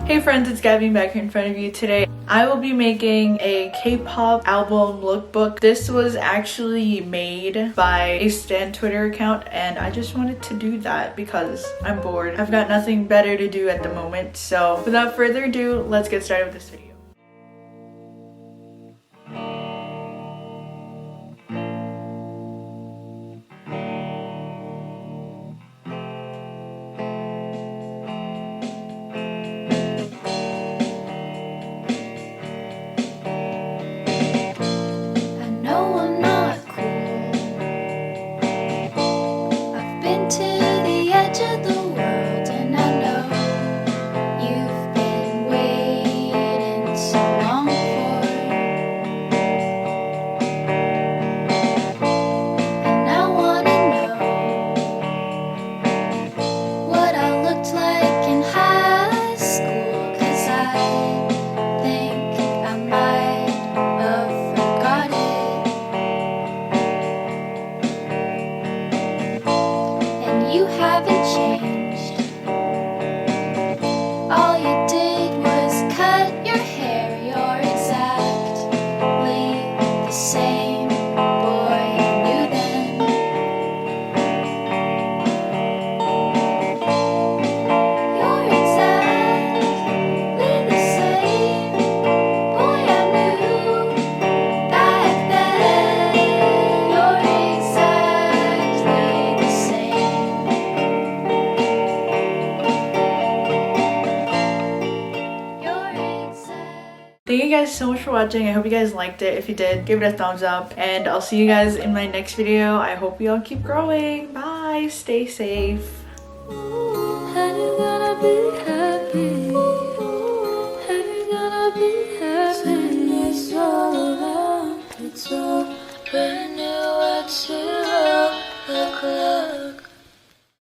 Hey friends, it's Gabby back here in front of you today. I will be making a K-pop album lookbook. This was actually made by a stan Twitter account and I just wanted to do that because I'm bored. I've got nothing better to do at the moment. So without further ado, let's get started with this video. You haven't changed. All you did was cut your hair. You're exactly the same boy you knew then. You're exactly the same boy I knew back then. You're exactly the same. Thank you guys so much for watching. I hope you guys liked it. If you did, give it a thumbs up and I'll see you guys in my next video. I hope you all keep growing. Bye. Stay safe. How you gonna be happy? How you gonna be